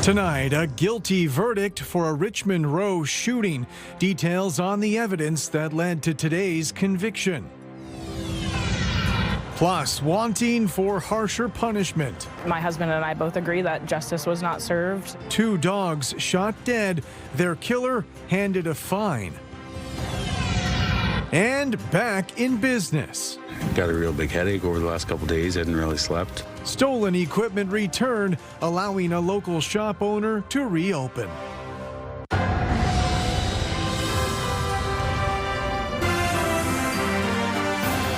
Tonight, a guilty verdict for a Richmond Row shooting. Details on the evidence that led to today's conviction. Plus, wanting for harsher punishment. My husband and I both agree that justice was not served. 2 dogs shot dead, their killer handed a fine. And back in business. Got a real big headache over the last couple days, hadn't really slept. Stolen equipment returned, allowing a local shop owner to reopen.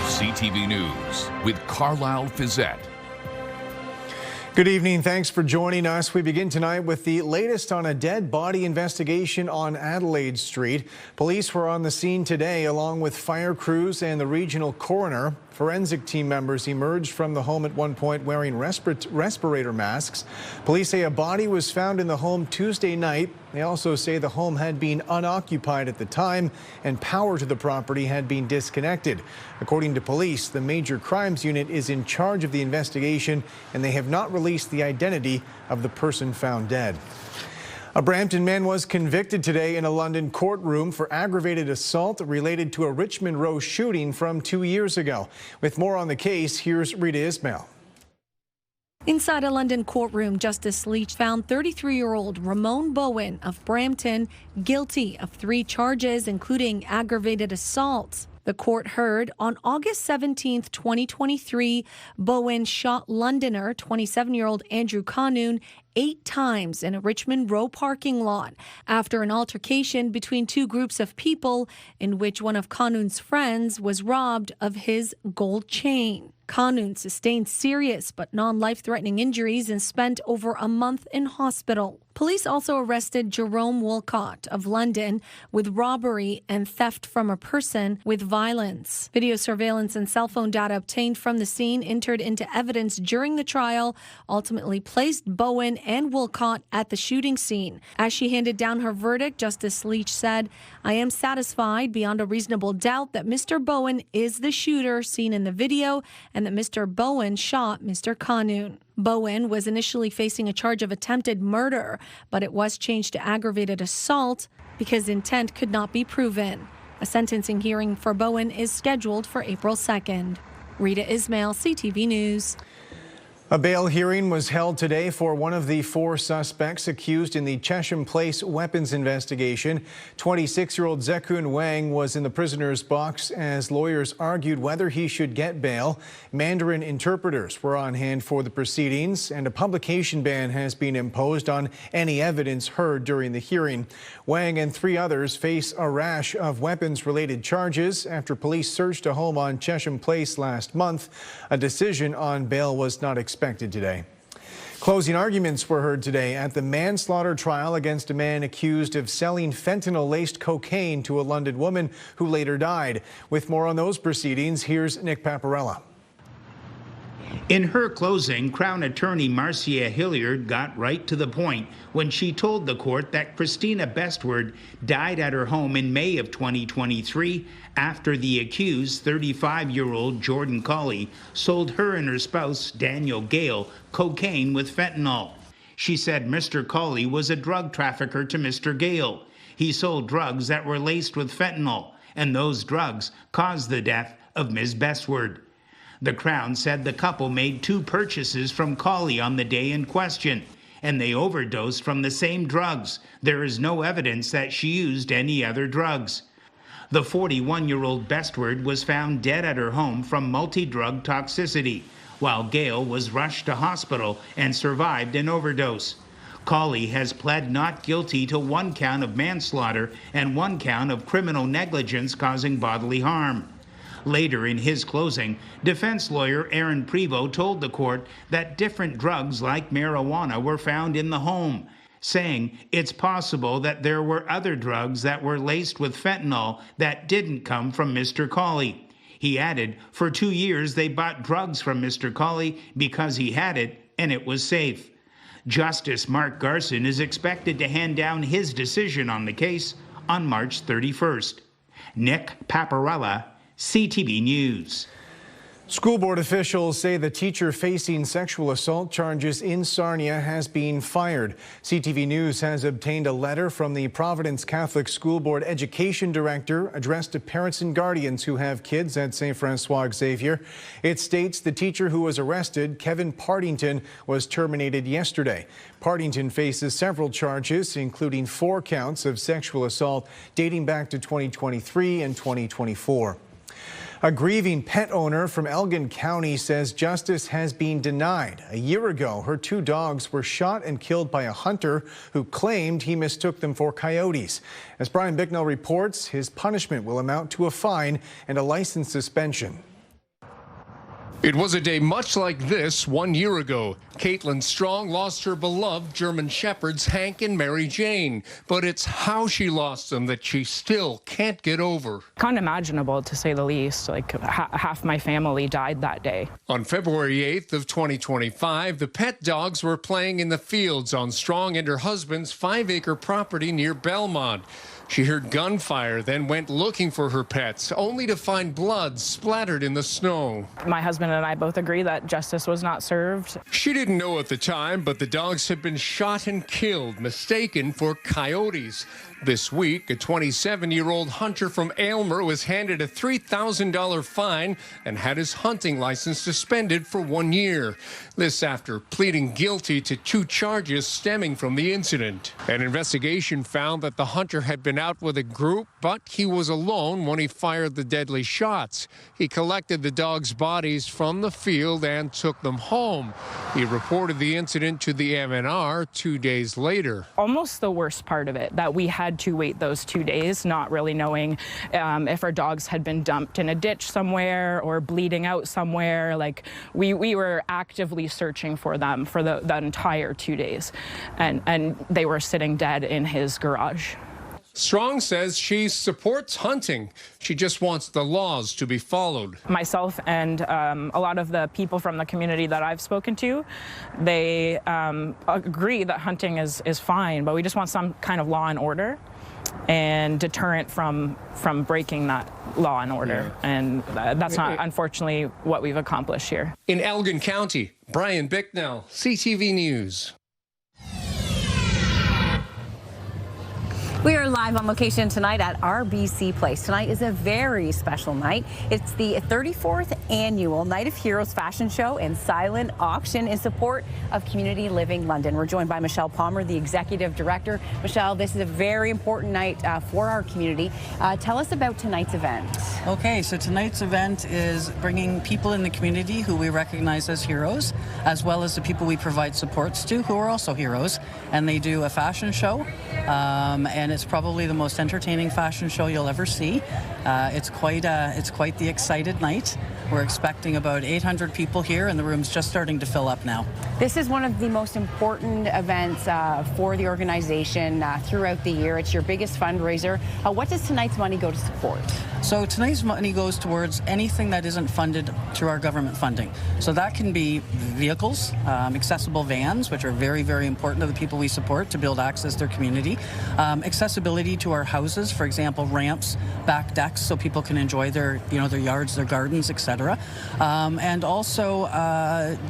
CTV News with Carlyle Fiset. Good evening. Thanks for joining us. We begin tonight with the latest on a dead body investigation on Adelaide Street. Police were on the scene today along with fire crews and the regional coroner. Forensic team members emerged from the home at one point wearing respirator masks. Police say a body was found in the home Tuesday night. They also say the home had been unoccupied at the time and power to the property had been disconnected. According to police, the Major Crimes Unit is in charge of the investigation and they have not released the identity of the person found dead. A Brampton man was convicted today in a London courtroom for aggravated assault related to a Richmond Row shooting from 2 years ago. With more on the case, here's Rita Ismail. Inside a London courtroom, Justice Leach found 33-year-old Ramon Bowen of Brampton guilty of 3 charges, including aggravated assault. The court heard on August 17, 2023, Bowen shot Londoner 27-year-old Andrew Kanoon 8 times in a Richmond Row parking lot after an altercation between 2 groups of people in which one of Kanoon's friends was robbed of his gold chain. Kanoon sustained serious but non-life-threatening injuries and spent over a month in hospital. Police also arrested Jerome Wolcott of London with robbery and theft from a person with violence. Video surveillance and cell phone data obtained from the scene entered into evidence during the trial ultimately placed Bowen and Wolcott at the shooting scene. As she handed down her verdict, Justice Leach said, "I am satisfied beyond a reasonable doubt that Mr. Bowen is the shooter seen in the video and that Mr. Bowen shot Mr. Kanoon." Bowen was initially facing a charge of attempted murder, but it was changed to aggravated assault because intent could not be proven. A sentencing hearing for Bowen is scheduled for April 2nd. Rita Ismail, CTV News. A bail hearing was held today for one of the 4 suspects accused in the Chesham Place weapons investigation. 26-year-old Zekun Wang was in the prisoner's box as lawyers argued whether he should get bail. Mandarin interpreters were on hand for the proceedings, and a publication ban has been imposed on any evidence heard during the hearing. Wang and 3 others face a rash of weapons-related charges after police searched a home on Chesham Place last month. A decision on bail was not expected today. Closing arguments were heard today at the manslaughter trial against a man accused of selling fentanyl-laced cocaine to a London woman who later died. With more on those proceedings, here's Nick Paparella. In her closing, Crown Attorney Marcia Hilliard got right to the point when she told the court that Christina Bestward died at her home in May of 2023 after the accused 35-year-old Jordan Colley sold her and her spouse, Daniel Gale, cocaine with fentanyl. She said Mr. Colley was a drug trafficker to Mr. Gale. He sold drugs that were laced with fentanyl, and those drugs caused the death of Ms. Bestward. The Crown said the couple made 2 purchases from Colley on the day in question, and they overdosed from the same drugs. There is no evidence that she used any other drugs. The 41-year-old Bestward was found dead at her home from multi-drug toxicity, while Gale was rushed to hospital and survived an overdose. Colley has pled not guilty to 1 count of manslaughter and 1 count of criminal negligence causing bodily harm. Later in his closing, defense lawyer Aaron Prevost told the court that different drugs like marijuana were found in the home, saying it's possible that there were other drugs that were laced with fentanyl that didn't come from Mr. Colley. He added, for 2 years they bought drugs from Mr. Colley because he had it and it was safe. Justice Mark Garson is expected to hand down his decision on the case on March 31st. Nick Paparella, CTV News. School board officials say the teacher facing sexual assault charges in Sarnia has been fired. CTV News has obtained a letter from the Providence Catholic School Board Education Director addressed to parents and guardians who have kids at St. Francois Xavier. It states the teacher who was arrested, Kevin Partington, was terminated yesterday. Partington faces several charges, including 4 counts of sexual assault dating back to 2023 and 2024. A grieving pet owner from Elgin County says justice has been denied. A year ago, her 2 dogs were shot and killed by a hunter who claimed he mistook them for coyotes. As Brian Bicknell reports, his punishment will amount to a fine and a license suspension. It was a day much like this 1 year ago. Caitlin Strong lost her beloved German Shepherds, Hank and Mary Jane. But it's how she lost them that she still can't get over. Unimaginable, to say the least. Like half my family died that day. On February 8th of 2025, the pet dogs were playing in the fields on Strong and her husband's 5-acre property near Belmont. She heard gunfire, then went looking for her pets, only to find blood splattered in the snow. My husband and I both agree that justice was not served. She didn't know at the time, but the dogs had been shot and killed, mistaken for coyotes. This week, a 27-year-old hunter from Aylmer was handed a $3,000 fine and had his hunting license suspended for 1 year. This after pleading guilty to 2 charges stemming from the incident. An investigation found that the hunter had been out with a group, but he was alone when he fired the deadly shots. He collected the dogs' bodies from the field and took them home. He reported the incident to the MNR 2 days later. Almost the worst part of it, that we had to wait those 2 days, not really knowing if our dogs had been dumped in a ditch somewhere or bleeding out somewhere. Like we were actively searching for them for the entire 2 days, and they were sitting dead in his garage. Strong says she supports hunting. She just wants the laws to be followed. Myself and a lot of the people from the community that I've spoken to, they agree that hunting is fine, but we just want some kind of law and order and deterrent from breaking that law and order. Yeah. And that's not, unfortunately, what we've accomplished here. In Elgin County, Brian Bicknell, CTV News. We are live on location tonight at RBC Place. Tonight is a very special night. It's the 34th annual Night of Heroes fashion show and silent auction in support of Community Living London. We're joined by Michelle Palmer, the executive director. Michelle, this is a very important night for our community. Tell us about tonight's event. Okay, so tonight's event is bringing people in the community who we recognize as heroes, as well as the people we provide supports to who are also heroes. And they do a fashion show, and it's probably the most entertaining fashion show you'll ever see. It's quite the excited night. We're expecting about 800 people here, and the room's just starting to fill up now. This is one of the most important events for the organization throughout the year. It's your biggest fundraiser. What does tonight's money go to support? So tonight's money goes towards anything that isn't funded through our government funding. So that can be vehicles, accessible vans, which are very, very important to the people we support to build access to their community. Accessibility to our houses, for example, ramps, back decks, so people can enjoy their yards, their gardens, etc. And also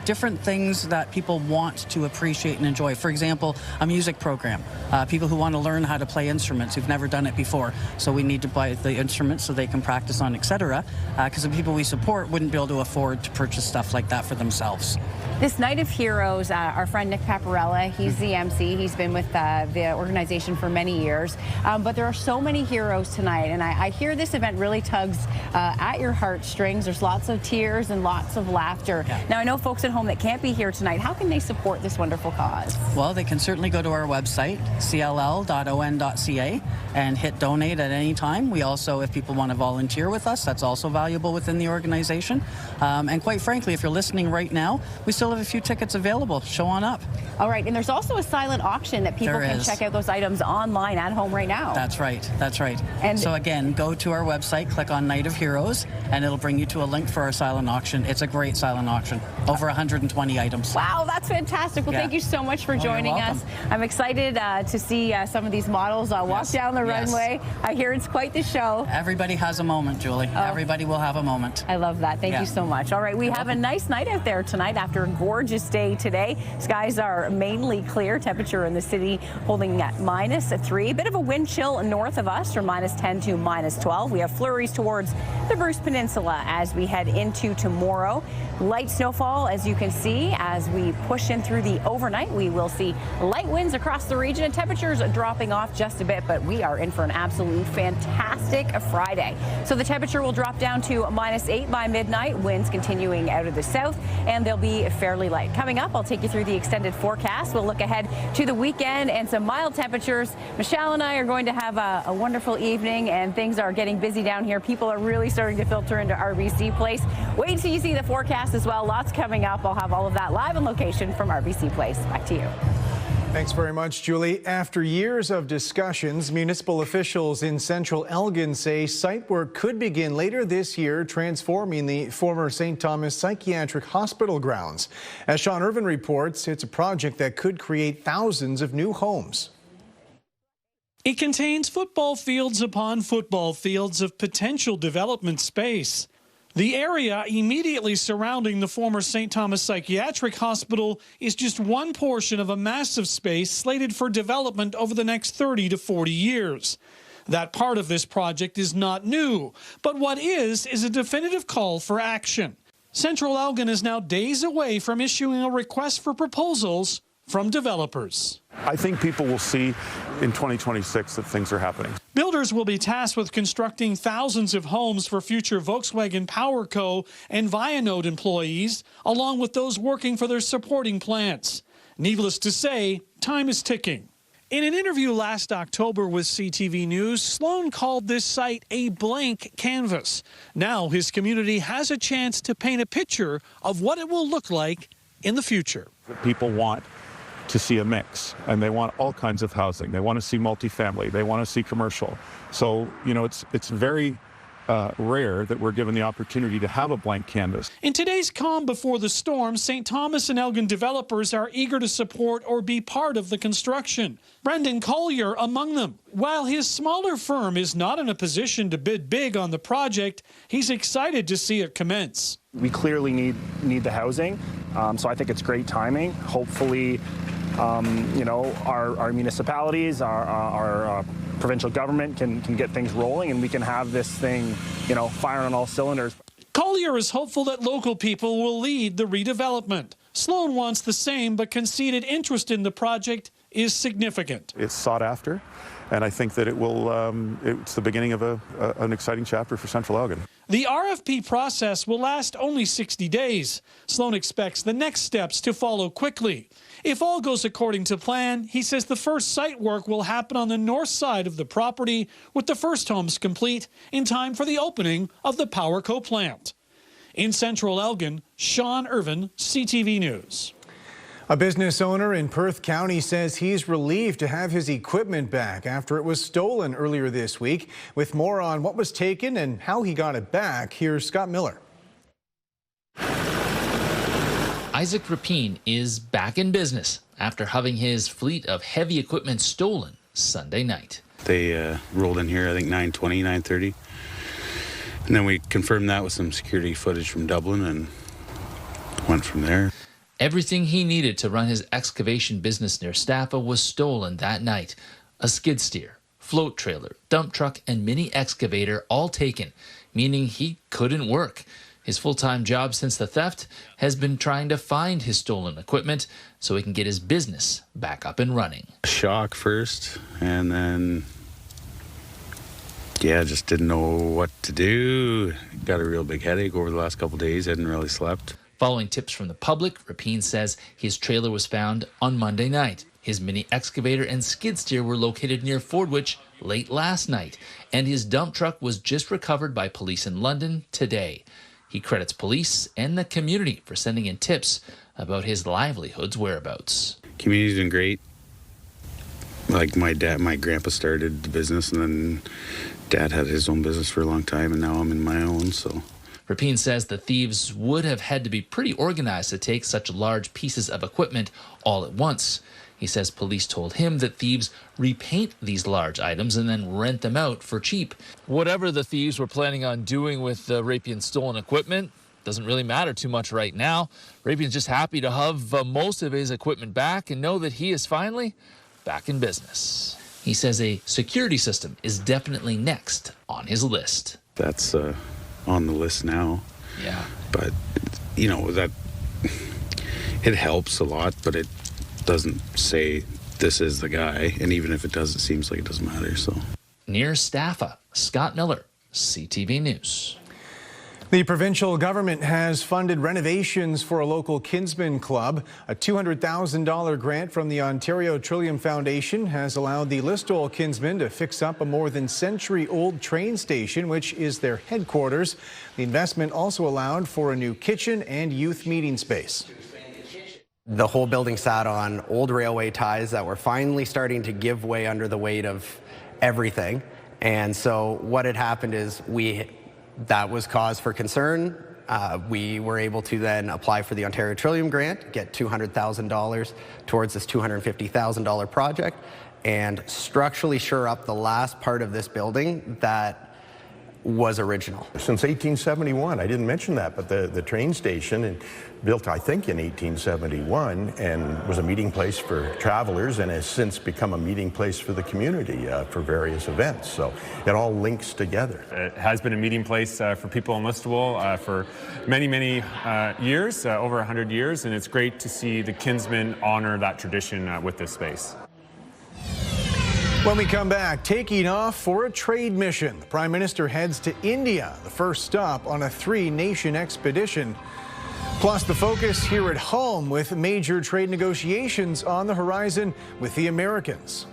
different things that people want to appreciate and enjoy. For example, a music program. People who want to learn how to play instruments who've never done it before. So we need to buy the instruments so they can practice on, etc. Because the people we support wouldn't be able to afford to purchase stuff like that for themselves. This Night of Heroes, our friend Nick Paparella, he's the MC. He's been with the organization for many years. But there are so many heroes tonight, and I hear this event really tugs at your heartstrings. There's lots of tears and lots of laughter. Yeah. Now, I know folks at home that can't be here tonight. How can they support this wonderful cause? Well, they can certainly go to our website, cll.on.ca, and hit donate at any time. We also, if people want to volunteer with us, that's also valuable within the organization. And quite frankly, if you're listening right now, we still have a few tickets available. Show on up. All right, and there's also a silent auction that people can check out those items online at home right now. That's right. That's right. And so again, go to our website, click on Night of Heroes, and it'll bring you to a link for our silent auction. It's a great silent auction. Over 120 items. Wow, that's fantastic. Well, thank you so much for joining us. I'm excited to see some of these models walk down the runway. I hear it's quite the show. Everybody has a moment, Julie. Everybody will have a moment. I love that. Thank you so much. All right, we have a nice night out there tonight after a gorgeous day today. Skies are mainly clear. Temperature in the city holding at -3. Bit of a wind chill north of us from -10 to -12. We have flurries towards the Bruce Peninsula as we head into tomorrow. Light snowfall, as you can see, as we push in through the overnight. We will see light winds across the region and temperatures dropping off just a bit, but we are in for an absolute fantastic Friday. So the temperature will drop down to -8 by midnight. Winds continuing out of the south, and they'll be fairly light. Coming up, I'll take you through the extended forecast. We'll look ahead to the weekend and some mild temperatures. Michelle and I are going to have a wonderful evening, and things are getting busy down here. People are really starting to filter into RBC Place. Wait till you see the forecast as well. Lots coming up. I'll have all of that live on location from RBC Place. Back to you. Thanks very much, Julie. After years of discussions, municipal officials in central Elgin say site work could begin later this year, transforming the former St. Thomas Psychiatric Hospital grounds. As Sean Irvin reports, it's a project that could create thousands of new homes. It contains football fields upon football fields of potential development space. The area immediately surrounding the former St. Thomas Psychiatric Hospital is just one portion of a massive space slated for development over the next 30 to 40 years. That part of this project is not new, but what is a definitive call for action. Central Elgin is now days away from issuing a request for proposals from developers. I think people will see in 2026 that things are happening. Builders will be tasked with constructing thousands of homes for future Volkswagen Power Co. and Vianode employees, along with those working for their supporting plants. Needless to say, time is ticking. In an interview last October with CTV News, Sloan called this site a blank canvas. Now his community has a chance to paint a picture of what it will look like in the future. People want to see a mix, and they want all kinds of housing. They want to see multifamily. They want to see commercial. So, you know, it's very rare that we're given the opportunity to have a blank canvas. In today's calm before the storm, St. Thomas and Elgin developers are eager to support or be part of the construction. Brendan Collier among them. While his smaller firm is not in a position to bid big on the project, he's excited to see it commence. We clearly need the housing, so I think it's great timing. Hopefully, you know, our municipalities, our provincial government can get things rolling, and we can have this thing, you know, firing on all cylinders. Collier is hopeful that local people will lead the redevelopment. Sloan wants the same, but conceded interest in the project is significant. It's sought after, and I think that it will. It's the beginning of an exciting chapter for Central Elgin. The RFP process will last only 60 days. Sloan expects the next steps to follow quickly. If all goes according to plan, he says the first site work will happen on the north side of the property, with the first homes complete in time for the opening of the PowerCo plant. In Central Elgin, Sean Irvin, CTV News. A business owner in Perth County says he's relieved to have his equipment back after it was stolen earlier this week. With more on what was taken and how he got it back, here's Scott Miller. Isaac Rapine is back in business after having his fleet of heavy equipment stolen Sunday night. They rolled in here, I think 9:20, 9:30. And then we confirmed that with some security footage from Dublin and went from there. Everything he needed to run his excavation business near Staffa was stolen that night. A skid steer, float trailer, dump truck, and mini excavator all taken, meaning he couldn't work. His full-time job since the theft has been trying to find his stolen equipment so he can get his business back up and running. Shock first, and then, yeah, just didn't know what to do. Got a real big headache over the last couple of days, hadn't really slept. Following tips from the public, Rapine says his trailer was found on Monday night. His mini excavator and skid steer were located near Fordwich late last night, and his dump truck was just recovered by police in London today. He credits police and the community for sending in tips about his livelihood's whereabouts. Community's been great. Like my grandpa started the business, and then Dad had his own business for a long time, and now I'm in my own, so. Rapine says the thieves would have had to be pretty organized to take such large pieces of equipment all at once. He says police told him that thieves repaint these large items and then rent them out for cheap. Whatever the thieves were planning on doing with the Rapien's stolen equipment doesn't really matter too much right now. Rapien's just happy to have most of his equipment back and know that he is finally back in business. He says a security system is definitely next on his list. That's on the list now. Yeah. But, you know, that it helps a lot, but it doesn't say this is the guy. And even if it does, it seems like it doesn't matter. So Near Staffa, Scott Miller, CTV News. The provincial government has funded renovations for a local Kinsmen club. A $200,000 grant from the Ontario Trillium Foundation has allowed the Listowel Kinsmen to fix up a more than century-old train station, which is their headquarters. The investment also allowed for a new kitchen and youth meeting space. The whole building sat on old railway ties that were finally starting to give way under the weight of everything. And so what had happened is that was cause for concern. We were able to then apply for the Ontario Trillium grant, get $200,000 towards this $250,000 project, and structurally shore up the last part of this building that was original. Since 1871, I didn't mention that, but the train station built, I think, in 1871 and was a meeting place for travelers and has since become a meeting place for the community for various events. So it all links together. It has been a meeting place for people in Listowel for many, many years, over 100 years, and it's great to see the Kinsmen honor that tradition with this space. When we come back, taking off for a trade mission. The Prime Minister heads to India, the first stop on a 3-nation expedition. Plus, the focus here at home with major trade negotiations on the horizon with the Americans.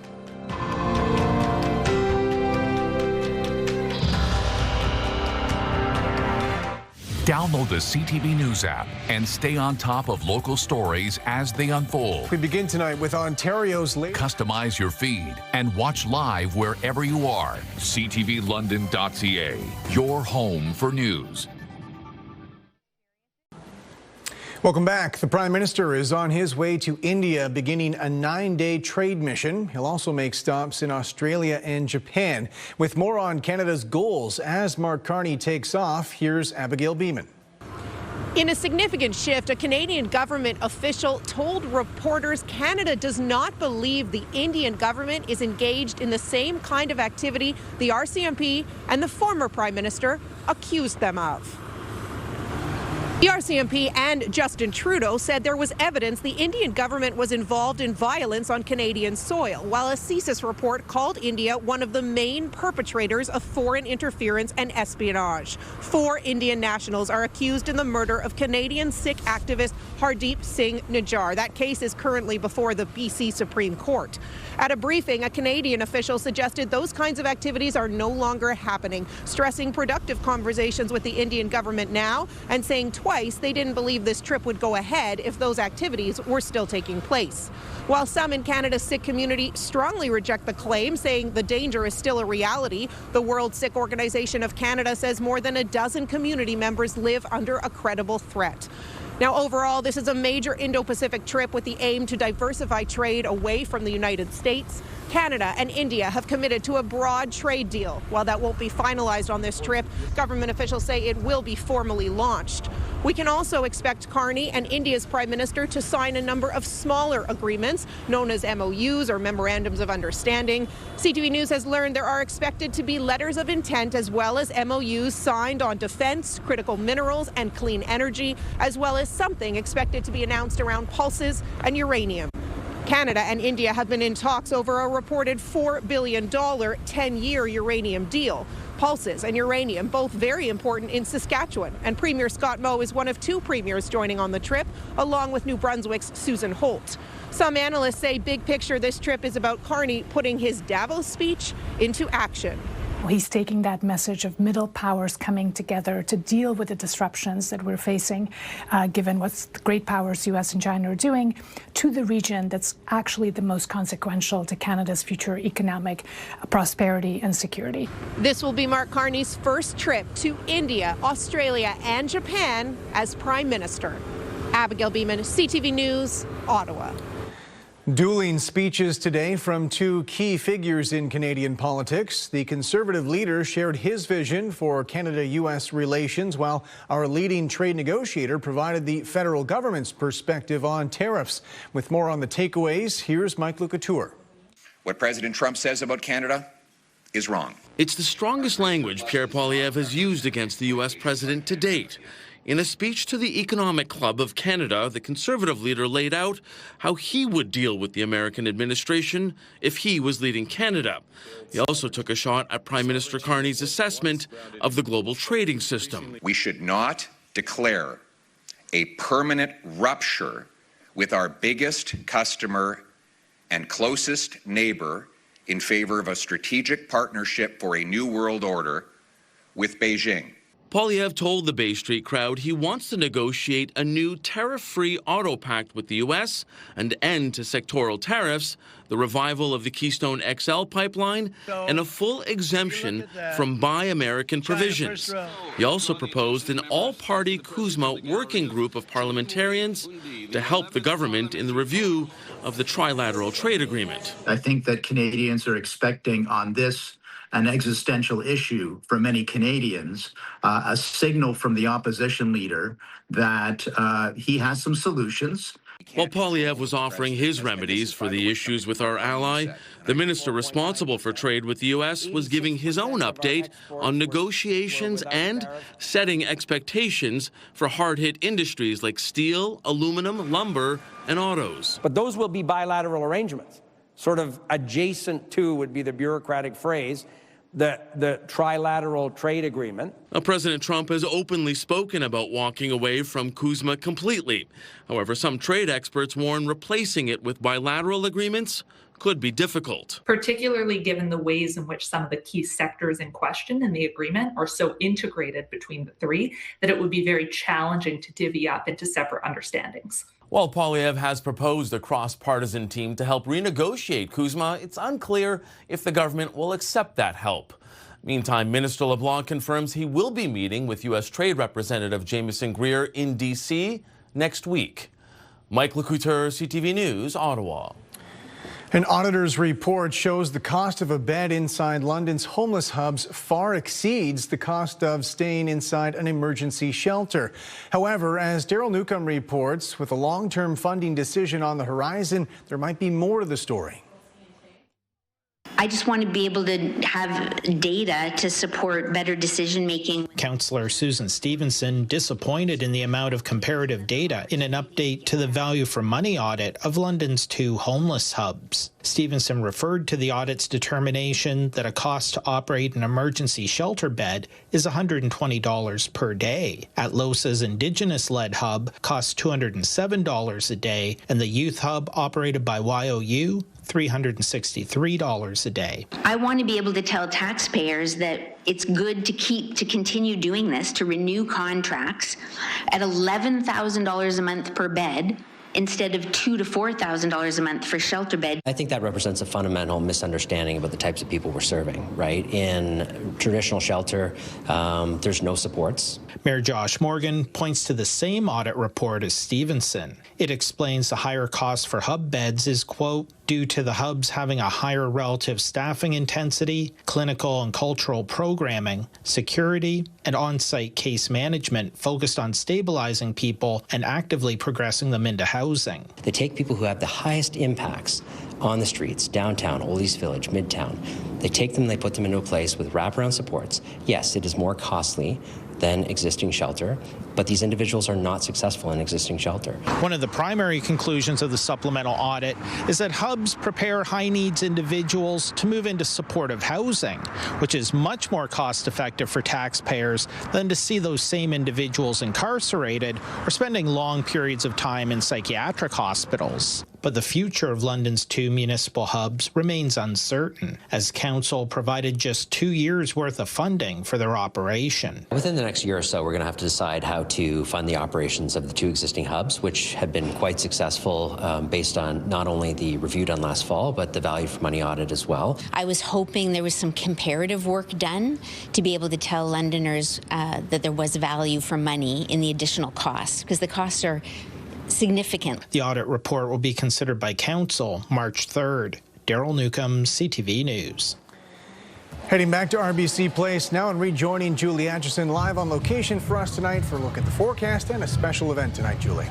Download the CTV News app and stay on top of local stories as they unfold. We begin tonight with Ontario's Customize your feed and watch live wherever you are. CTVLondon.ca, your home for news. Welcome back. The Prime Minister is on his way to India, beginning a 9-day trade mission. He'll also make stops in Australia and Japan. With more on Canada's goals as Mark Carney takes off, here's Abigail Beeman. In a significant shift, a Canadian government official told reporters Canada does not believe the Indian government is engaged in the same kind of activity the RCMP and the former Prime Minister accused them of. The RCMP and Justin Trudeau said there was evidence the Indian government was involved in violence on Canadian soil, while a CSIS report called India one of the main perpetrators of foreign interference and espionage. 4 Indian nationals are accused in the murder of Canadian Sikh activist Hardeep Singh Nijjar. That case is currently before the BC Supreme Court. At a briefing, a Canadian official suggested those kinds of activities are no longer happening, stressing productive conversations with the Indian government now and saying twice they didn't believe this trip would go ahead if those activities were still taking place. While some in Canada's Sikh community strongly reject the claim, saying the danger is still a reality, the World Sikh Organization of Canada says more than a dozen community members live under a credible threat. Now, overall, this is a major Indo-Pacific trip with the aim to diversify trade away from the United States. Canada and India have committed to a broad trade deal. While that won't be finalized on this trip, government officials say it will be formally launched. We can also expect Carney and India's Prime Minister to sign a number of smaller agreements known as MOUs or Memorandums of Understanding. CTV News has learned there are expected to be letters of intent as well as MOUs signed on defense, critical minerals and clean energy, as well as something expected to be announced around pulses and uranium. Canada and India have been in talks over a reported $4 billion 10-year uranium deal. Pulses and uranium, both very important in Saskatchewan. And Premier Scott Moe is one of 2 premiers joining on the trip, along with New Brunswick's Susan Holt. Some analysts say big picture this trip is about Carney putting his Davos speech into action. He's taking that message of middle powers coming together to deal with the disruptions that we're facing, given what the great powers, U.S. and China, are doing, to the region that's actually the most consequential to Canada's future economic prosperity and security. This will be Mark Carney's first trip to India, Australia, and Japan as Prime Minister. Abigail Beeman, CTV News, Ottawa. Dueling speeches today from two key figures in Canadian politics. The Conservative leader shared his vision for Canada-U.S. relations, while our leading trade negotiator provided the federal government's perspective on tariffs. With more on the takeaways, here's Mike Lucatour. What President Trump says about Canada is wrong. It's the strongest language Pierre Poilievre has used against the U.S. president to date. In a speech to the Economic Club of Canada, the Conservative leader laid out how he would deal with the American administration if he was leading Canada. He also took a shot at Prime Minister Carney's assessment of the global trading system. We should not declare a permanent rupture with our biggest customer and closest neighbor in favor of a strategic partnership for a new world order with Beijing. Poilievre told the Bay Street crowd he wants to negotiate a new tariff-free auto pact with the U.S., an end to sectoral tariffs, the revival of the Keystone XL pipeline, and a full exemption from Buy American provisions. He also proposed an all-party CUSMA working group of parliamentarians to help the government in the review of the trilateral trade agreement. I think that Canadians are expecting on this an existential issue for many Canadians, a signal from the opposition leader that he has some solutions. While Poilievre was offering his remedies for the issues with our ally, the minister responsible for trade with the U.S. was giving his own update on negotiations and setting expectations for hard-hit industries like steel, aluminum, lumber, and autos. But those will be bilateral arrangements. Sort of adjacent to would be the bureaucratic phrase, the trilateral trade agreement. Now, President Trump has openly spoken about walking away from CUSMA completely. However, some trade experts warn replacing it with bilateral agreements could be difficult. Particularly given the ways in which some of the key sectors in question in the agreement are so integrated between the three that it would be very challenging to divvy up into separate understandings. While Poilievre has proposed a cross-partisan team to help renegotiate CUSMA, it's unclear if the government will accept that help. Meantime, Minister LeBlanc confirms he will be meeting with U.S. Trade Representative Jamieson Greer in D.C. next week. Mike Lucatour, CTV News, Ottawa. An auditor's report shows the cost of a bed inside London's homeless hubs far exceeds the cost of staying inside an emergency shelter. However, as Daryl Newcomb reports, with a long-term funding decision on the horizon, there might be more to the story. I just want to be able to have data to support better decision-making. Councillor Susan Stevenson disappointed in the amount of comparative data in an update to the value for money audit of London's 2 homeless hubs. Stevenson referred to the audit's determination that a cost to operate an emergency shelter bed is $120 per day. At LOSA's Indigenous-led hub costs $207 a day, and the youth hub operated by YOU $363 a day. I want to be able to tell taxpayers that it's good to continue doing this, to renew contracts at $11,000 a month per bed instead of $2,000 to $4,000 a month for shelter bed. I think that represents a fundamental misunderstanding about the types of people we're serving, right? In traditional shelter, there's no supports. Mayor Josh Morgan points to the same audit report as Stevenson. It explains the higher cost for hub beds is, quote, due to the hubs having a higher relative staffing intensity, clinical and cultural programming, security, and on-site case management focused on stabilizing people and actively progressing them into housing. They take people who have the highest impacts on the streets, downtown, Old East Village, Midtown. They take them, they put them into a place with wraparound supports. Yes, it is more costly than existing shelter, but these individuals are not successful in existing shelter. One of the primary conclusions of the supplemental audit is that hubs prepare high-needs individuals to move into supportive housing, which is much more cost-effective for taxpayers than to see those same individuals incarcerated or spending long periods of time in psychiatric hospitals. But the future of London's 2 municipal hubs remains uncertain, as Council provided just 2 years' worth of funding for their operation. Within the next year or so, we're going to have to decide how to fund the operations of the 2 existing hubs, which have been quite successful based on not only the review done last fall, but the value for money audit as well. I was hoping there was some comparative work done to be able to tell Londoners that there was value for money in the additional costs, because the costs are significant. The audit report will be considered by Council March 3rd. Daryl Newcomb, CTV News. Heading back to RBC Place now and rejoining Julie Atchison live on location for us tonight for a look at the forecast and a special event tonight, Julie.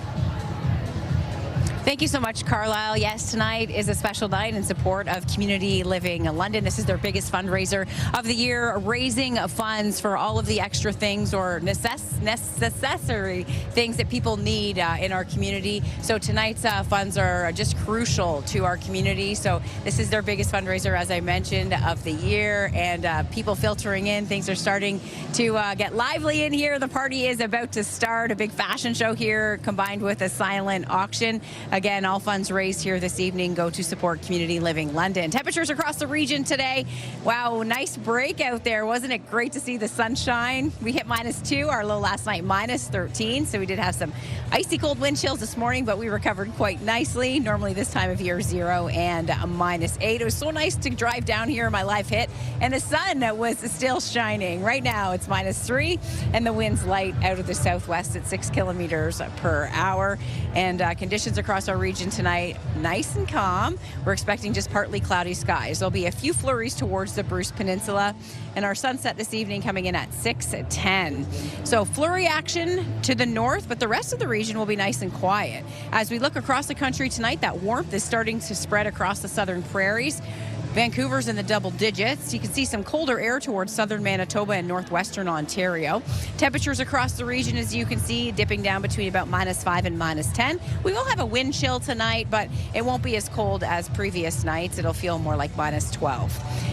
Thank you so much, Carlyle. Yes, tonight is a special night in support of Community Living London. This is their biggest fundraiser of the year, raising funds for all of the extra things or necessary things that people need in our community. So tonight's funds are just crucial to our community. So this is their biggest fundraiser, as I mentioned, of the year, and people filtering in. Things are starting to get lively in here. The party is about to start. A big fashion show here combined with a silent auction. Again, all funds raised here this evening go to support Community Living London. Temperatures across the region today. Wow, nice break out there. Wasn't it great to see the sunshine? We hit -2, our low last night -13. So we did have some icy cold wind chills this morning, but we recovered quite nicely. Normally this time of year, 0 and -8. It was so nice to drive down here, my live hit, and the sun was still shining. Right now it's -3, and the wind's light out of the southwest at 6 kilometers per hour. And conditions across our region tonight, nice and calm. We're expecting just partly cloudy skies. There'll be a few flurries towards the Bruce Peninsula, and our sunset this evening coming in at 6:10. So flurry action to the north, but the rest of the region will be nice and quiet. As we look across the country tonight, that warmth is starting to spread across the southern prairies. Vancouver's in the double digits. You can see some colder air towards southern Manitoba and northwestern Ontario. Temperatures across the region, as you can see, dipping down between about -5 and -10. We will have a wind chill tonight, but it won't be as cold as previous nights. It'll feel more like -12.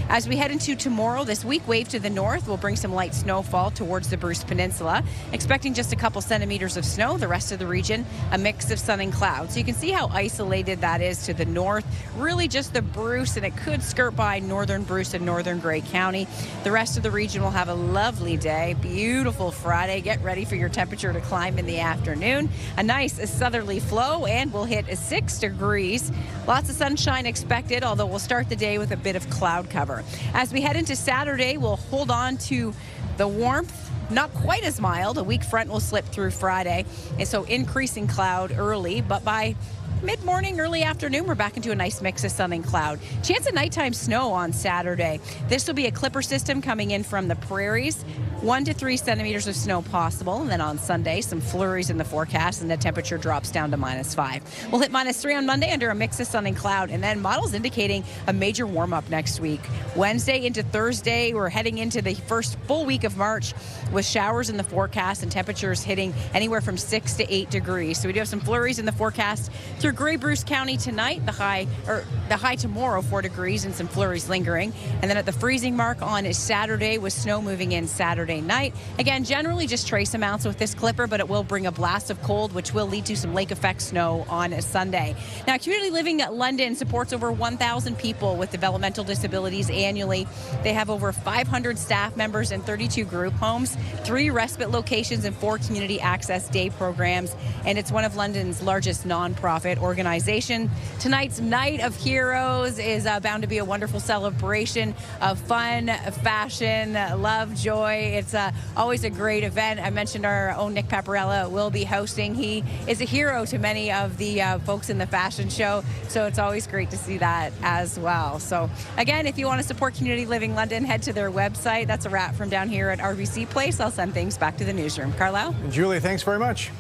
As we head into tomorrow, this weak wave to the north will bring some light snowfall towards the Bruce Peninsula. Expecting just a couple centimeters of snow. The rest of the region, a mix of sun and clouds. So you can see how isolated that is to the north. Really just the Bruce, and it could skirt by northern Bruce and northern Grey County. The rest of the region will have a lovely day. Beautiful Friday. Get ready for your temperature to climb in the afternoon. A nice southerly flow, and we'll hit 6 degrees. Lots of sunshine expected, although we'll start the day with a bit of cloud cover. As we head into Saturday, we'll hold on to the warmth. Not quite as mild. A weak front will slip through Friday, and so increasing cloud early, but by mid-morning, early afternoon, we're back into a nice mix of sun and cloud. Chance of nighttime snow on Saturday. This will be a clipper system coming in from the prairies. 1 to 3 centimeters of snow possible. And then on Sunday, some flurries in the forecast, and the temperature drops down to -5. We'll hit -3 on Monday under a mix of sun and cloud. And then models indicating a major warm-up next week. Wednesday into Thursday, we're heading into the first full week of March with showers in the forecast and temperatures hitting anywhere from 6 to 8 degrees. So we do have some flurries in the forecast through Grey Bruce County tonight. The high tomorrow, 4 degrees, and some flurries lingering. And then at the freezing mark on Saturday, with snow moving in Saturday night. Again, generally just trace amounts with this clipper, but it will bring a blast of cold, which will lead to some lake effect snow on Sunday. Now, Community Living London supports over 1,000 people with developmental disabilities annually. They have over 500 staff members and 32 group homes, 3 respite locations, and 4 community access day programs. And it's one of London's largest nonprofit organization. Tonight's Night of Heroes is bound to be a wonderful celebration of fun, fashion, love, joy. It's always a great event. I mentioned our own Nick Paparella will be hosting. He is a hero to many of the folks in the fashion show, so it's always great to see that as well. So again, if you want to support Community Living London, head to their website. That's a wrap from down here at RBC Place. I'll send things back to the newsroom. Carlyle? Julie, thanks very much.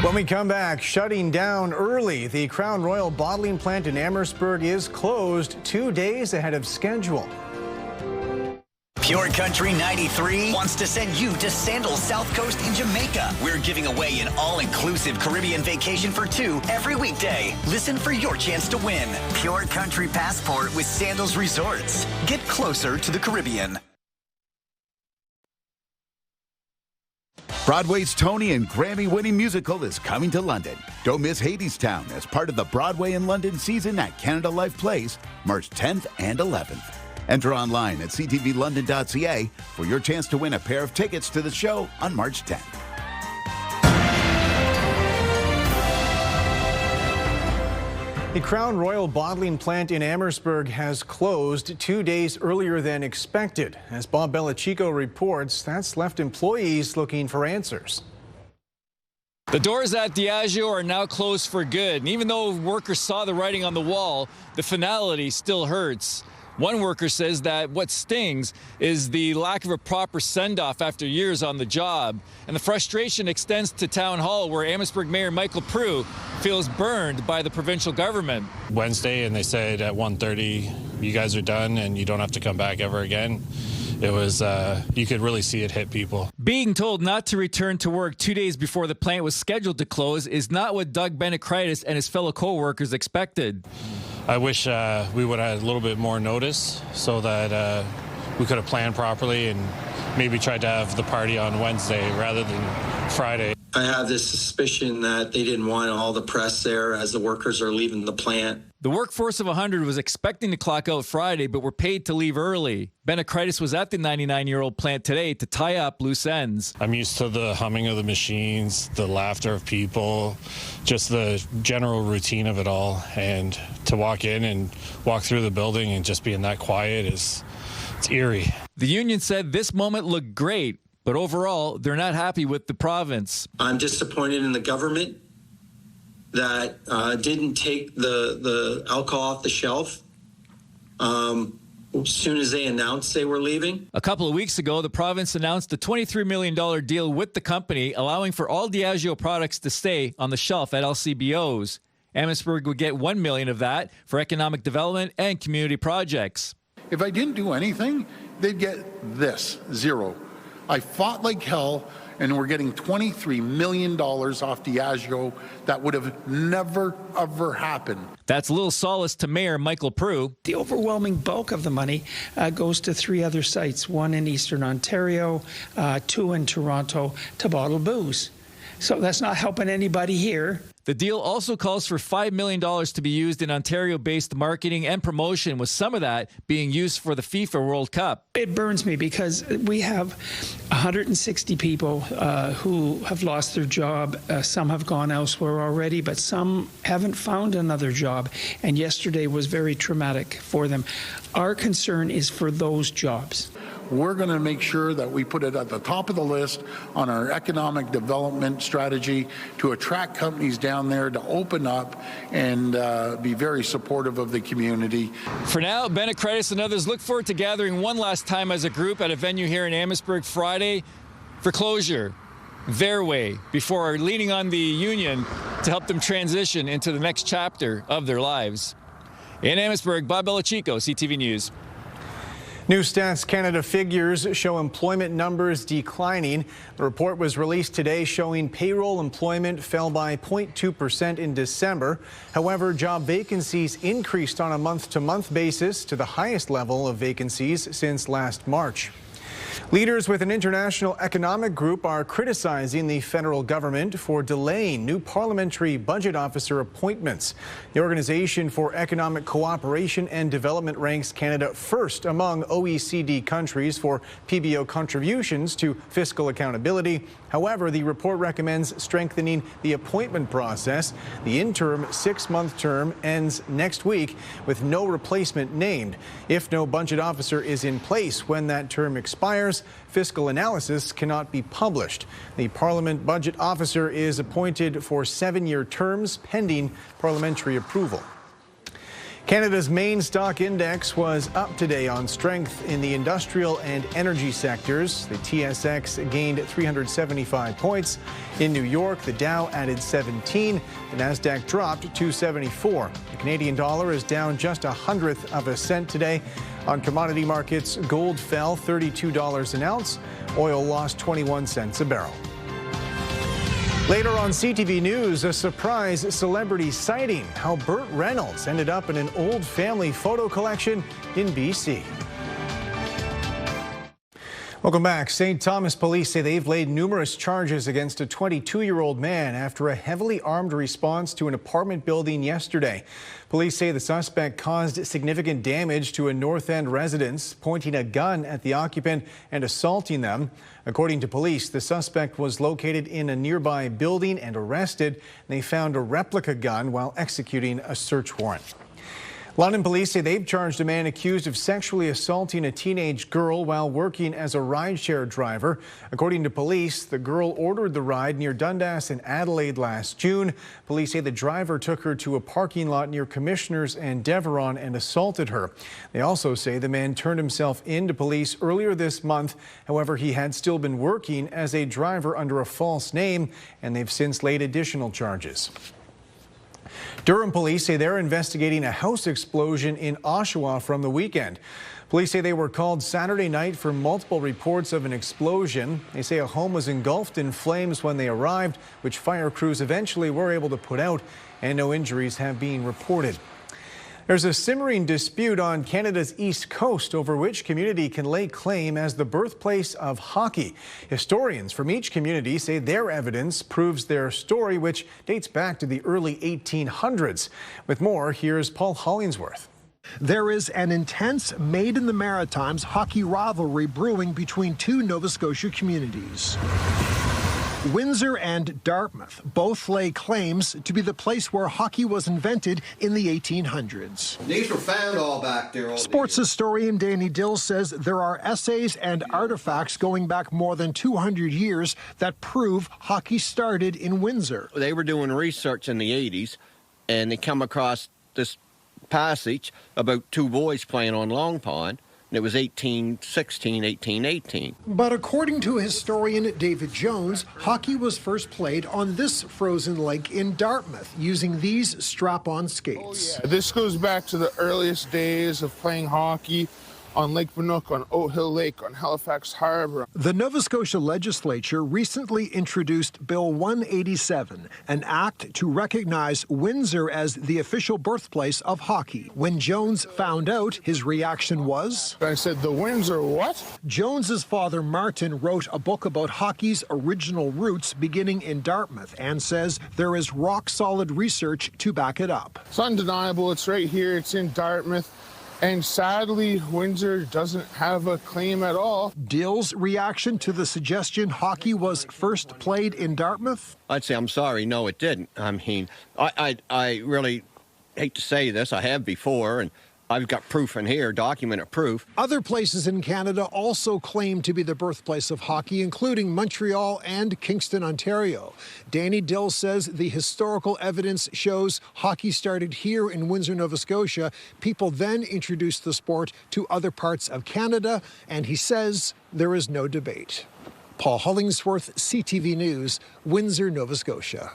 When we come back, shutting down early. The Crown Royal bottling plant in Amherstburg is closed 2 days ahead of schedule. Pure Country 93 wants to send you to Sandals South Coast in Jamaica. We're giving away an all-inclusive Caribbean vacation for 2 every weekday. Listen for your chance to win. Pure Country Passport with Sandals Resorts. Get closer to the Caribbean. Broadway's Tony and Grammy-winning musical is coming to London. Don't miss Hadestown as part of the Broadway in London season at Canada Life Place, March 10th and 11th. Enter online at ctvlondon.ca for your chance to win a pair of tickets to the show on March 10th. The Crown Royal bottling plant in Amherstburg has closed 2 days earlier than expected. As Bob Belichico reports, that's left employees looking for answers. The doors at Diageo are now closed for good, and even though workers saw the writing on the wall, the finality still hurts. One worker says that what stings is the lack of a proper send-off after years on the job. And the frustration extends to Town Hall, where Amherstburg Mayor Michael Prue feels burned by the provincial government. Wednesday, and they said at 1:30, you guys are done and you don't have to come back ever again. It was, you could really see it hit people. Being told not to return to work 2 days before the plant was scheduled to close is not what Doug Benecritis and his fellow co-workers expected. I wish we would have had a little bit more notice so that we could have planned properly and maybe tried to have the party on Wednesday rather than Friday. I have this suspicion that they didn't want all the press there as the workers are leaving the plant. The workforce of 100 was expecting to clock out Friday, but were paid to leave early. Benecritis was at the 99-year-old plant today to tie up loose ends. I'm used to the humming of the machines, the laughter of people, just the general routine of it all. And to walk in and walk through the building and just being that quiet it's eerie. The union said this moment looked great, but overall, they're not happy with the province. I'm disappointed in the government that didn't take the alcohol off the shelf as soon as they announced they were leaving. A couple of weeks ago, the province announced a $23 million deal with the company, allowing for all Diageo products to stay on the shelf at LCBOs. Amherstburg would get $1 million of that for economic development and community projects. If I didn't do anything, they'd get this, zero. I fought like hell, and we're getting $23 million off Diageo. That would have never, ever happened. That's a little solace to Mayor Michael Prue. The overwhelming bulk of the money goes to 3 other sites, one in Eastern Ontario, 2 in Toronto, to bottle booze. So that's not helping anybody here. The deal also calls for $5 million to be used in Ontario-based marketing and promotion, with some of that being used for the FIFA World Cup. It burns me because we have 160 people who have lost their job. Some have gone elsewhere already, but some haven't found another job. And yesterday was very traumatic for them. Our concern is for those jobs. We're going to make sure that we put it at the top of the list on our economic development strategy to attract companies down there to open up and be very supportive of the community. For now, Benecritis and others look forward to gathering one last time as a group at a venue here in Amherstburg Friday for closure their way before leaning on the union to help them transition into the next chapter of their lives. In Amherstburg, Bob Belichico, CTV News. New Stats Canada figures show employment numbers declining. The report was released today showing payroll employment fell by 0.2% in December. However, job vacancies increased on a month-to-month basis to the highest level of vacancies since last March. Leaders with an international economic group are criticizing the federal government for delaying new parliamentary budget officer appointments. The Organization for Economic Cooperation and Development ranks Canada first among OECD countries for PBO contributions to fiscal accountability. However, the report recommends strengthening the appointment process. The interim 6-month term ends next week with no replacement named. If no budget officer is in place when that term expires, fiscal analysis cannot be published. The Parliament Budget Officer is appointed for 7-year terms pending parliamentary approval. Canada's main stock index was up today on strength in the industrial and energy sectors. The TSX gained 375 points. In New York, the Dow added 17. The Nasdaq dropped 274. The Canadian dollar is down just 1/100 of a cent today. On commodity markets, gold fell $32 an ounce. Oil lost 21 cents a barrel. Later on CTV News, a surprise celebrity sighting, how Burt Reynolds ended up in an old family photo collection in BC. Welcome back. St. Thomas police say they've laid numerous charges against a 22-year-old man after a heavily armed response to an apartment building yesterday. Police say the suspect caused significant damage to a North End residence, pointing a gun at the occupant and assaulting them. According to police, the suspect was located in a nearby building and arrested. They found a replica gun while executing a search warrant. London police say they've charged a man accused of sexually assaulting a teenage girl while working as a rideshare driver. According to police, the girl ordered the ride near Dundas and Adelaide last June. Police say the driver took her to a parking lot near Commissioners and Deveron and assaulted her. They also say the man turned himself in to police earlier this month. However, he had still been working as a driver under a false name, and they've since laid additional charges. Durham police say they're investigating a house explosion in Oshawa from the weekend. Police say they were called Saturday night for multiple reports of an explosion. They say a home was engulfed in flames when they arrived, which fire crews eventually were able to put out, and no injuries have been reported. There's a simmering dispute on Canada's East Coast over which community can lay claim as the birthplace of hockey. Historians from each community say their evidence proves their story, which dates back to the early 1800s. With more, here's Paul Hollingsworth. There is an intense Made in the Maritimes hockey rivalry brewing between two Nova Scotia communities. Windsor and Dartmouth both lay claims to be the place where hockey was invented in the 1800s. These were found all back there. Sports historian Danny Dill says there are essays and artifacts going back more than 200 years that prove hockey started in Windsor. They were doing research in the 80s, and they come across this passage about two boys playing on Long Pond. And it was 1816, 1818. But according to historian David Jones, hockey was first played on this frozen lake in Dartmouth using these strap-on skates. Oh, yeah. This goes back to the earliest days of playing hockey on Lake Manook, on Oat Hill Lake, on Halifax Harbour. The Nova Scotia legislature recently introduced Bill 187, an act to recognize Windsor as the official birthplace of hockey. When Jones found out, his reaction was... I said, the Windsor what? Jones's father, Martin, wrote a book about hockey's original roots beginning in Dartmouth and says there is rock-solid research to back it up. It's undeniable. It's right here. It's in Dartmouth. And sadly, Windsor doesn't have a claim at all. Dill's reaction to the suggestion hockey was first played in Dartmouth? I'd say I'm sorry, no, it didn't. I mean, I really hate to say this, I have before, and I've got proof in here, documented proof. Other places in Canada also claim to be the birthplace of hockey, including Montreal and Kingston, Ontario. Danny Dill says the historical evidence shows hockey started here in Windsor, Nova Scotia. People then introduced the sport to other parts of Canada, and he says there is no debate. Paul Hollingsworth, CTV News, Windsor, Nova Scotia.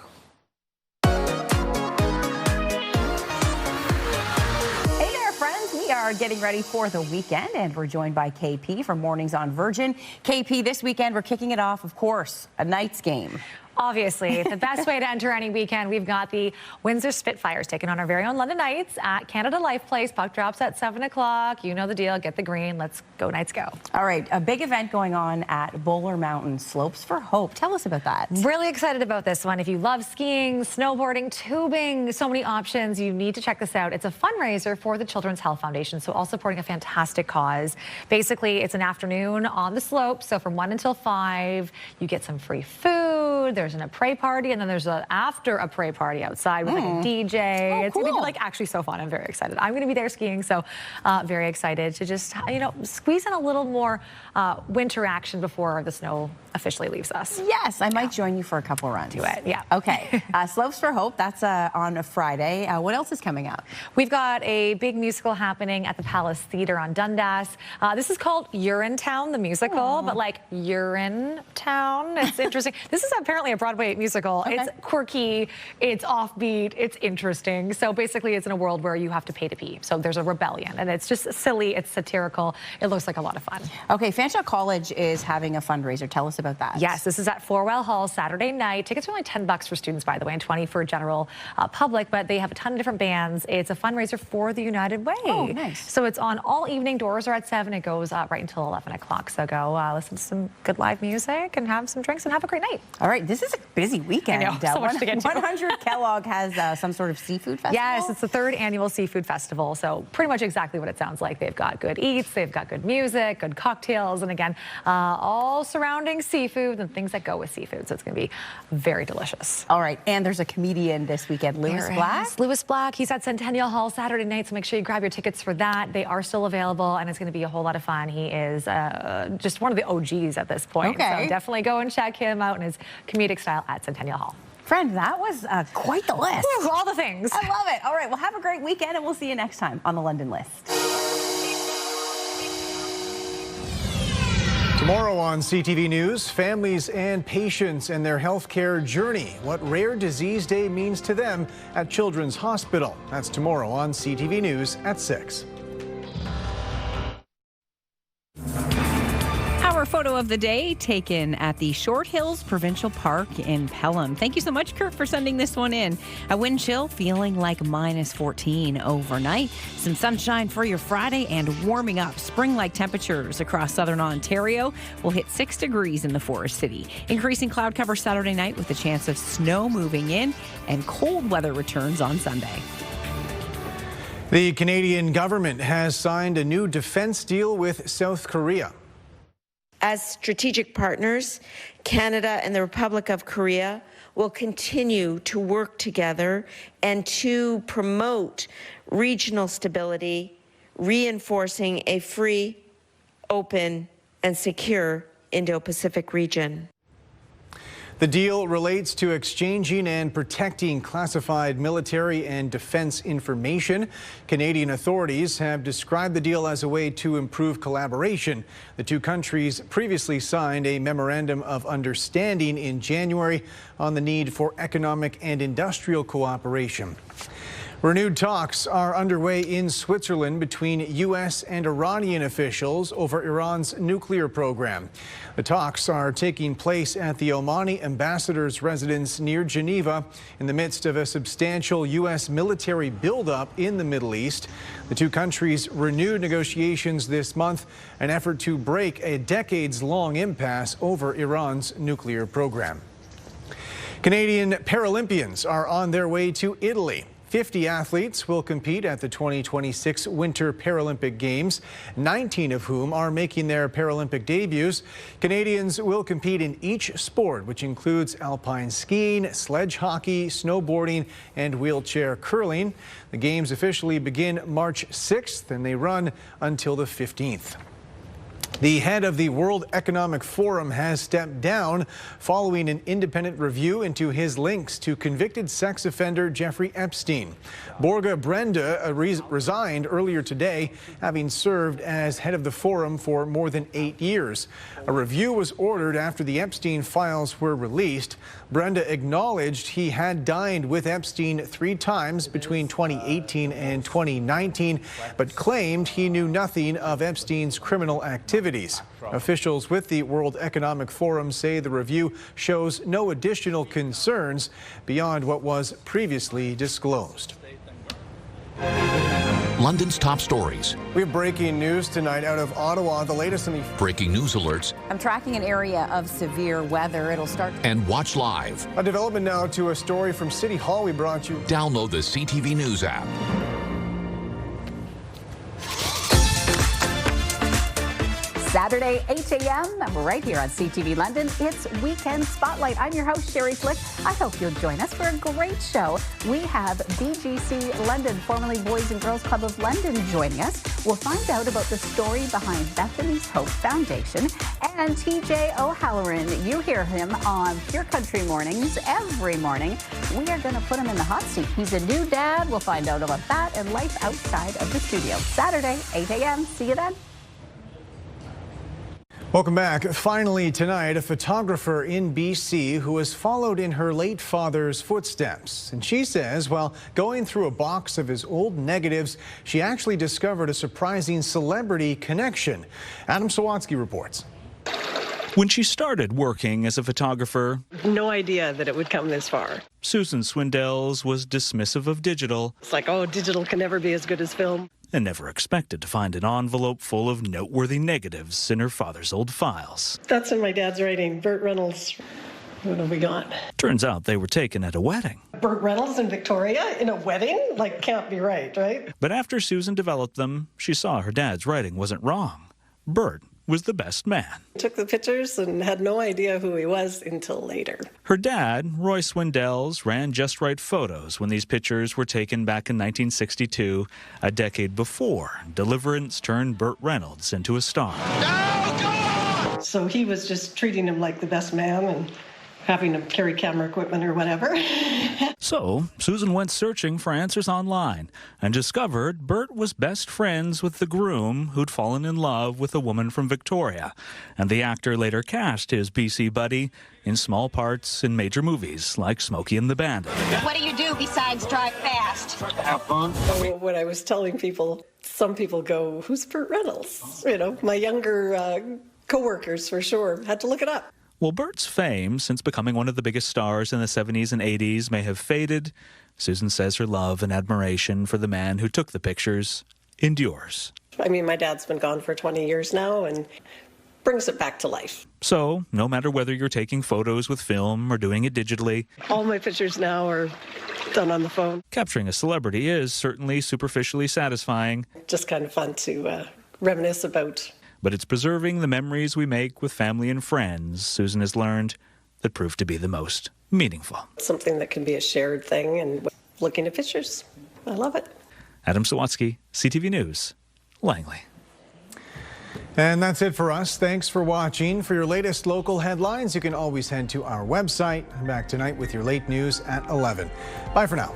We are getting ready for the weekend, and we're joined by KP from Mornings on Virgin. KP, this weekend we're kicking it off, of course, a Knights game. Obviously, the best way to enter any weekend. We've got the Windsor Spitfires taking on our very own London Knights at Canada Life Place. Puck drops at 7 o'clock. You know the deal. Get the green. Let's go, Knights, go. All right, a big event going on at Bowler Mountain, Slopes for Hope. Tell us about that. Really excited about this one. If you love skiing, snowboarding, tubing, so many options, you need to check this out. It's a fundraiser for the Children's Health Foundation, so all supporting a fantastic cause. Basically, it's an afternoon on the slopes, so from 1 until 5, you get some free food. There's an après party, and then there's an after après party outside with like a DJ. Oh, it's cool. going to be like actually so fun. I'm very excited. I'm going to be there skiing, so very excited to just, you know, squeeze in a little more winter action before the snow officially leaves us. Yes, I might join you for a couple runs. Do it, yeah. Okay, Slopes for Hope, that's on a Friday. What else is coming up? We've got a big musical happening at the Palace Theatre on Dundas. This is called Urinetown, the musical, but like Urine Town. It's interesting. This is apparently a Broadway musical. Okay. It's quirky, it's offbeat, it's interesting. So basically it's in a world where you have to pay to pee. So there's a rebellion, and it's just silly, it's satirical. It looks like a lot of fun. Okay, Fanshawe College is having a fundraiser. Tell us about that. Yes, this is at Forwell Hall Saturday night. Tickets are only $10 for students, by the way, and $20 for general public, but they have a ton of different bands. It's a fundraiser for the United Way. Oh, nice. So it's on all evening. Doors are at 7. It goes right until 11 o'clock. So go listen to some good live music and have some drinks and have a great night. All right. right, this is a busy weekend. I know, so much to get to. 100 Kellogg has some sort of seafood festival? Yes, it's the 3rd annual seafood festival, so pretty much exactly what it sounds like. They've got good eats, they've got good music, good cocktails, and again, all surrounding seafood and things that go with seafood, so it's going to be very delicious. All right, and there's a comedian this weekend, Lewis Black. Lewis Black, he's at Centennial Hall Saturday night, so make sure you grab your tickets for that. They are still available, and it's going to be a whole lot of fun. He is just one of the OGs at this point, so definitely go and check him out in his comedic style at Centennial Hall. Friend, that was quite the list. Whew, all the things. I love it. All right, well, have a great weekend, and we'll see you next time on the London List. Tomorrow on CTV News, families and patients and their healthcare journey. What Rare Disease Day means to them at Children's Hospital. That's tomorrow on CTV News at 6. Our photo of the day taken at the Short Hills Provincial Park in Pelham. Thank you so much, Kurt, for sending this one in. A wind chill feeling like -14 overnight. Some sunshine for your Friday and warming up. Spring-like temperatures across southern Ontario will hit 6 degrees in the Forest City. Increasing cloud cover Saturday night with a chance of snow moving in, and cold weather returns on Sunday. The Canadian government has signed a new defense deal with South Korea. As strategic partners, Canada and the Republic of Korea will continue to work together and to promote regional stability, reinforcing a free, open, and secure Indo-Pacific region. The deal relates to exchanging and protecting classified military and defense information. Canadian authorities have described the deal as a way to improve collaboration. The two countries previously signed a memorandum of understanding in January on the need for economic and industrial cooperation. Renewed talks are underway in Switzerland between U.S. and Iranian officials over Iran's nuclear program. The talks are taking place at the Omani ambassador's residence near Geneva in the midst of a substantial U.S. military buildup in the Middle East. The two countries renewed negotiations this month, an effort to break a decades-long impasse over Iran's nuclear program. Canadian Paralympians are on their way to Italy. 50 athletes will compete at the 2026 Winter Paralympic Games, 19 of whom are making their Paralympic debuts. Canadians will compete in each sport, which includes alpine skiing, sledge hockey, snowboarding, and wheelchair curling. The Games officially begin March 6th, and they run until the 15th. The head of the World Economic Forum has stepped down following an independent review into his links to convicted sex offender Jeffrey Epstein. Borge Brende resigned earlier today, having served as head of the forum for more than 8 years. A review was ordered after the Epstein files were released. Brende acknowledged he had dined with Epstein 3 times between 2018 and 2019, but claimed he knew nothing of Epstein's criminal activities. Officials with the World Economic Forum say the review shows no additional concerns beyond what was previously disclosed. London's top stories. We have breaking news tonight out of Ottawa. The latest on the breaking news alerts. I'm tracking an area of severe weather. It'll start. And watch live. A development now to a story from City Hall we brought you. Download the CTV News app. Saturday, 8 a.m. right here on CTV London. It's Weekend Spotlight. I'm your host, Sherry Flick. I hope you'll join us for a great show. We have BGC London, formerly Boys and Girls Club of London, joining us. We'll find out about the story behind Bethany's Hope Foundation. And TJ O'Halloran, you hear him on Pure Country Mornings every morning. We are going to put him in the hot seat. He's a new dad. We'll find out about that and life outside of the studio. Saturday, 8 a.m. See you then. Welcome back. Finally tonight, a photographer in BC who has followed in her late father's footsteps. And she says while going through a box of his old negatives, she actually discovered a surprising celebrity connection. Adam Sawatsky reports. When she started working as a photographer, no idea that it would come this far. Susan Swindells was dismissive of digital. It's like, oh, digital can never be as good as film. And never expected to find an envelope full of noteworthy negatives in her father's old files. That's in my dad's writing, Burt Reynolds. What have we got? Turns out they were taken at a wedding. Burt Reynolds and Victoria in a wedding? Like, can't be right? But after Susan developed them, she saw her dad's writing wasn't wrong. Burt was the best man. Took the pictures and had no idea who he was until later. Her dad, Roy Swindells, ran Just Right Photos when these pictures were taken back in 1962, a decade before Deliverance turned Burt Reynolds into a star. So he was just treating him like the best man and having him carry camera equipment or whatever. So Susan went searching for answers online and discovered Burt was best friends with the groom who'd fallen in love with a woman from Victoria, and the actor later cast his BC buddy in small parts in major movies like Smokey and the Bandit. What do you do besides drive fast? Have fun. When I was telling people, some people go, "Who's Burt Reynolds?" You know, my younger co-workers for sure had to look it up. Well, Burt's fame, since becoming one of the biggest stars in the 70s and 80s, may have faded. Susan says her love and admiration for the man who took the pictures endures. I mean, my dad's been gone for 20 years now and brings it back to life. So, no matter whether you're taking photos with film or doing it digitally, all my pictures now are done on the phone. Capturing a celebrity is certainly superficially satisfying. Just kind of fun to reminisce about. But it's preserving the memories we make with family and friends, Susan has learned, that prove to be the most meaningful. Something that can be a shared thing, and looking at pictures. I love it. Adam Sawatsky, CTV News, Langley. And that's it for us. Thanks for watching. For your latest local headlines, you can always head to our website. I'm back tonight with your late news at 11. Bye for now.